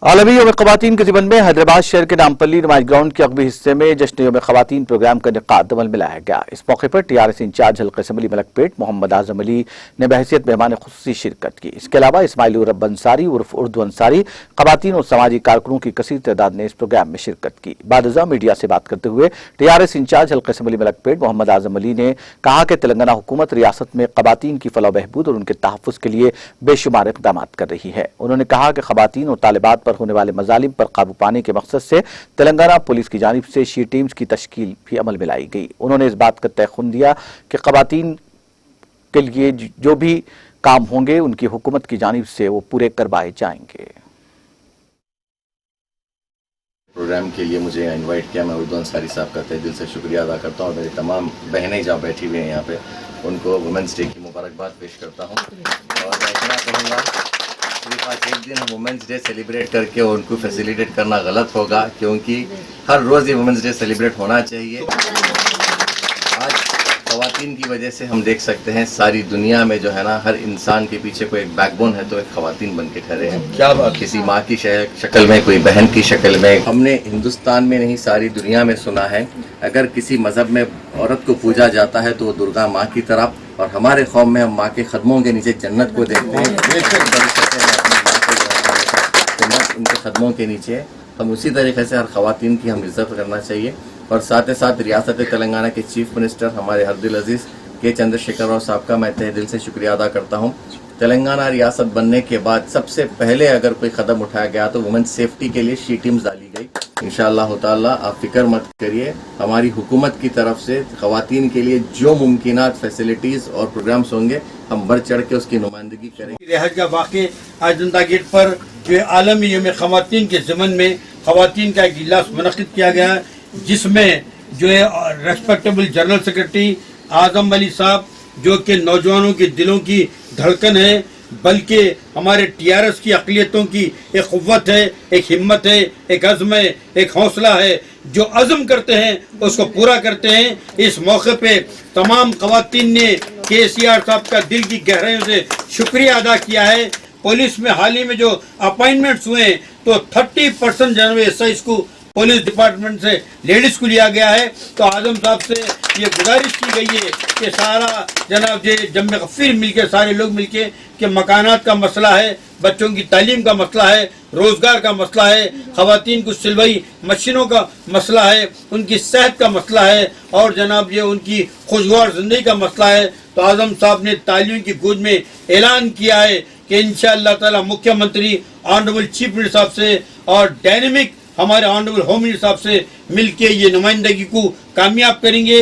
आलमी यौम ख़वातीन के ज़िमन में हैदराबाद शहर के नामपल्ली नुमाइश ग्राउंड के अगबी हिस्से में जश्न यौम ख़वातीन प्रोग्राम का इनेकाद अमल में लाया गया। इस मौके पर TRS इंचार्ज हल्क़ा असम्बली मलकपेट मोहम्मद आज़म अली ने बहैसियत मेहमान खुसूसी शिरकत की। इसके अलावा इस्माइल रब अंसारी उर्फ उर्दू अंसारी, ख़वातीन और समाजी कारकुनों की कसीर तादाद ने इस प्रोग्राम में शिरकत की। बाद मीडिया से बात करते हुए TRS इंचार्ज हल्क़ा असम्बली मलकपेट मोहम्मद आज़म अली ने कहा कि तेलंगाना हुकूमत रियासत में ख़वातीन की फलाह बहबूद और उनके तहफ़्फ़ुज़ के लिए बेशुमार इक़दाम कर रही है। उन्होंने कहा कि ख़वातीन और तालिबात पर होने वाले मज़ालिम पर काबू पाने के मकसद से तेलंगाना पुलिस की जानिब से शी टीम्स की तश्कील भी अमल में लाई गई। उन्होंने इस बात का तयख़ुन दिया कि ख़वातीन के लिए जो भी काम होंगे उनकी हुकूमत की जानिब से वो पूरे करवाए जाएंगे। प्रोग्राम के लिए मुझे इनवाइट किया, मैं उर्दू अंसारी साहब का तहे दिल से शुक्रिया अदा करता हूँ और मेरी तमाम बहनें जहाँ बैठी हुई हैं यहाँ पे उनको वुमेंस डे की मुबारकबाद पेश करता हूँ। और मैं इतना कहूँगा सिर्फ आज एक दिन हम वुमेंस डे सेलिब्रेट करके उनको फैसिलिटेट करना गलत होगा, क्योंकि हर रोज़ ये वुमेंस डे सेलिब्रेट होना चाहिए। आज ख़वातीन की वजह से हम देख सकते हैं सारी दुनिया में जो है ना, हर इंसान के पीछे कोई एक बैकबोन है तो एक ख़वातीन बन के खड़े हैं। क्या बात, किसी माँ की शक्ल में, कोई बहन की शक्ल में। हमने हिंदुस्तान में नहीं सारी दुनिया में सुना है, अगर किसी मज़हब में औरत को पूजा जाता है तो वो दुर्गा माँ की तरफ, और हमारे कौम में हम माँ के कदमों के नीचे जन्नत को देखते हैं। उनके कदमों के नीचे हम उसी तरीके से हर ख़वातीन की हम इज्जत करना चाहिए। और साथ ही साथ रियासत तेलंगाना के चीफ मिनिस्टर हमारे हरदिल अजीज़ के चंद्रशेखर राव साहब का मैं तहे दिल से शुक्रिया अदा करता हूँ। तेलंगाना रियासत बनने के बाद सबसे पहले अगर कोई कदम उठाया गया तो वुमेन सेफ्टी के लिए शी टीम्स डाली गई। इंशाअल्लाह ताला आप फिक्र मत करिए, हमारी हुकूमत की तरफ से ख़वातीन के लिए जो मुमकिनात फैसिलिटीज़ और प्रोग्राम्स होंगे हम बढ़ चढ़ के उसकी नुमाइंदगी करेंगे। रिहाज का वाक़े आज जनता गेट पर जो आलमी यौम ख़वातीन के ज़िमन में ख़वातीन का एक इजलास मुनक़िद किया गया है, जिसमें जो है रेस्पेक्टेबल जनरल सेक्रेटरी आज़म अली साहब जो कि नौजवानों के दिलों की धड़कन है, बल्कि हमारे TRS की अक़लियतों की एक क़ुव्वत है, एक हिम्मत है, एक अज़्म है, एक हौसला है, जो अज़्म करते हैं उसको पूरा करते हैं। इस मौके पे तमाम ख़वातीन ने KCR साहब का दिल की गहराइयों से शुक्रिया अदा किया है। पुलिस में हाल ही में जो अपॉइंटमेंट्स हुए हैं तो 30% जनरल SIs को पुलिस डिपार्टमेंट से लेडीज़ को लिया गया है। तो आज़म साहब से ये गुजारिश की गई है कि सारा जनाब ये जम्मे गफ़ीर मिलके, सारे लोग मिलके कि मकानात का मसला है, बच्चों की तालीम का मसला है, रोज़गार का मसला है, ख़वातीन को सिलवाई मशीनों का मसला है, उनकी सेहत का मसला है और जनाब ये उनकी खुशगवार ज़िंदगी का मसला है। तो आज़म साहब ने तालियों की गूंज में ऐलान किया है कि इंशाअल्लाह ताला मुख्यमंत्री ऑनरेबल चीफ मिनिस्टर साहब से और डायनेमिक हमारे ऑनरेबल होम मिनिस्टर साहब से मिलके ये नुमाइंदगी को कामयाब करेंगे।